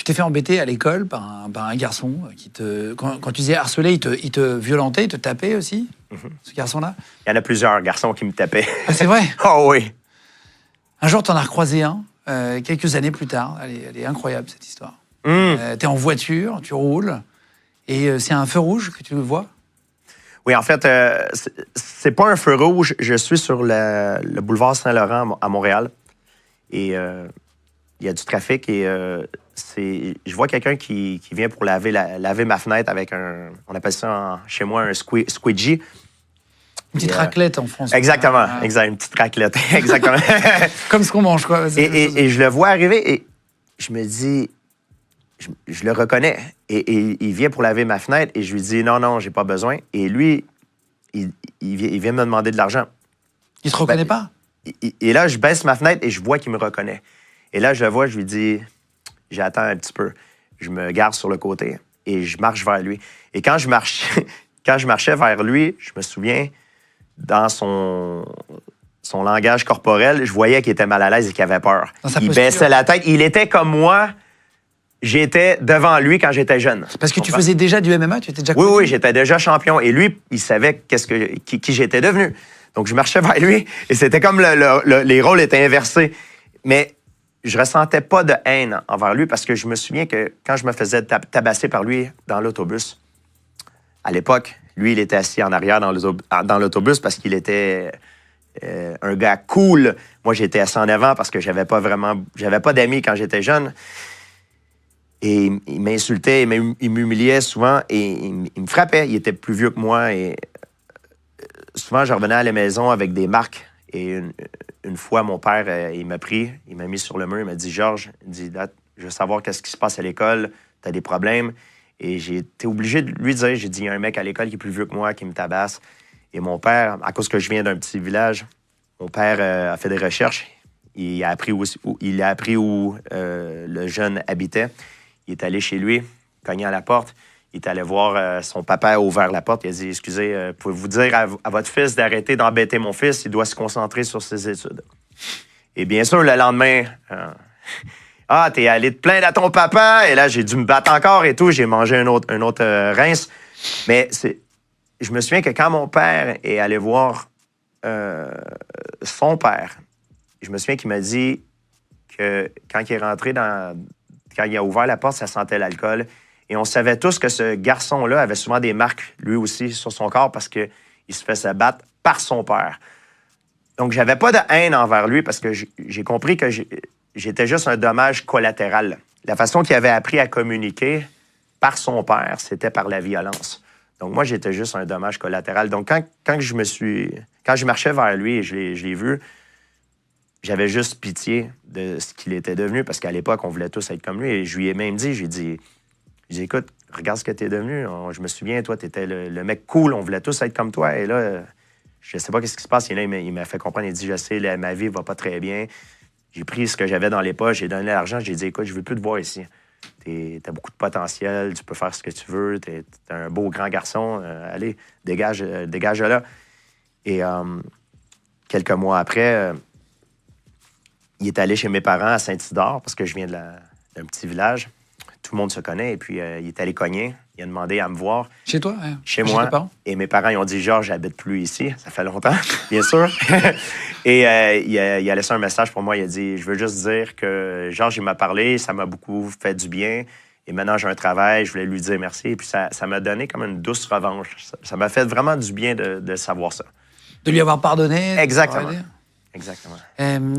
t'es fait embêter à l'école par un garçon qui te... Quand tu disais harceler, il te violentait, il te tapait aussi, ce garçon-là? Il y en a plusieurs garçons qui me tapaient. Ah, c'est vrai? Oh oui. Un jour, t'en as recroisé un, quelques années plus tard. Elle est incroyable, cette histoire. T'es en voiture, tu roules, et c'est un feu rouge que tu le vois? Oui, en fait, c'est pas un feu rouge. Je suis sur le boulevard Saint-Laurent à Montréal. Et il y a du trafic et je vois quelqu'un qui vient pour laver ma fenêtre avec on appelle ça chez moi un squeegee. Une petite raclette en France. Exactement, exact, une petite raclette, exactement. Comme ce qu'on mange, quoi. Et je le vois arriver et je me dis, je le reconnais. Et il vient pour laver ma fenêtre et je lui dis, non, j'ai pas besoin. Et lui, il vient me demander de l'argent. Il te reconnaît pas? Et là, je baisse ma fenêtre et je vois qu'il me reconnaît. Et là, je le vois, je lui dis, j'attends un petit peu. Je me garde sur le côté et je marche vers lui. Et quand je marchais vers lui, je me souviens, dans son langage corporel, je voyais qu'il était mal à l'aise et qu'il avait peur. Il baissait la tête. Il était comme moi. J'étais devant lui quand j'étais jeune. Parce que tu faisais déjà du MMA? Tu étais déjà Oui, j'étais déjà champion. Et lui, il savait qui j'étais devenu. Donc, je marchais vers lui et c'était comme les rôles étaient inversés. Mais je ressentais pas de haine envers lui parce que je me souviens que quand je me faisais tabasser par lui dans l'autobus, à l'époque, lui, il était assis en arrière dans l'autobus parce qu'il était un gars cool. Moi, j'étais assis en avant parce que j'avais pas d'amis quand j'étais jeune. Et il m'insultait, il m'humiliait souvent et il me frappait. Il était plus vieux que moi et souvent, je revenais à la maison avec des marques. Et une fois, mon père, il m'a pris, il m'a mis sur le mur, il m'a dit, « Georges, je veux savoir qu'est-ce qui se passe à l'école, tu as des problèmes. » Et j'ai été obligé de lui dire, j'ai dit, il y a un mec à l'école qui est plus vieux que moi, qui me tabasse. Et mon père, à cause que je viens d'un petit village, mon père a fait des recherches. Il a appris où le jeune habitait. Il est allé chez lui, cogné à la porte. Il est allé voir son papa a ouvert la porte. Il a dit, « Excusez, pouvez-vous dire à votre fils d'arrêter d'embêter mon fils? Il doit se concentrer sur ses études. » Et bien sûr, le lendemain, « Ah, t'es allé te plaindre à ton papa? » Et là, j'ai dû me battre encore et tout. J'ai mangé un autre rince. Mais je me souviens que quand mon père est allé voir son père, je me souviens qu'il m'a dit que quand il est rentré quand il a ouvert la porte, ça sentait l'alcool. Et on savait tous que ce garçon-là avait souvent des marques, lui aussi, sur son corps parce qu'il se faisait battre par son père. Donc, j'avais pas de haine envers lui parce que j'ai compris que j'étais juste un dommage collatéral. La façon qu'il avait appris à communiquer par son père, c'était par la violence. Donc, moi, j'étais juste un dommage collatéral. Donc, quand je marchais vers lui et je l'ai vu, j'avais juste pitié de ce qu'il était devenu parce qu'à l'époque, on voulait tous être comme lui. Et je lui ai même dit, j'ai dit, écoute, regarde ce que t'es devenu. Je me souviens, toi, t'étais le mec cool. On voulait tous être comme toi. Et là, je sais pas ce qui se passe. Et là, il m'a fait comprendre. Il dit, je sais, ma vie va pas très bien. J'ai pris ce que j'avais dans les poches. J'ai donné l'argent. J'ai dit, écoute, je veux plus te voir ici. T'as beaucoup de potentiel. Tu peux faire ce que tu veux. T'es un beau grand garçon. Allez, dégage de là. Et quelques mois après, il est allé chez mes parents à Saint-Isidore parce que je viens d'un petit village. Tout le monde se connaît. Et puis, il est allé cogner. Il a demandé à me voir. Chez toi? Chez moi. Et mes parents, ils ont dit, « Georges, j'habite plus ici. » Ça fait longtemps, bien sûr. Et il a laissé un message pour moi. Il a dit, « Je veux juste dire que Georges, il m'a parlé. Ça m'a beaucoup fait du bien. Et maintenant, j'ai un travail. Je voulais lui dire merci. » Et puis, ça m'a donné comme une douce revanche. Ça m'a fait vraiment du bien de savoir ça. De lui avoir pardonné? Exactement. Exactement.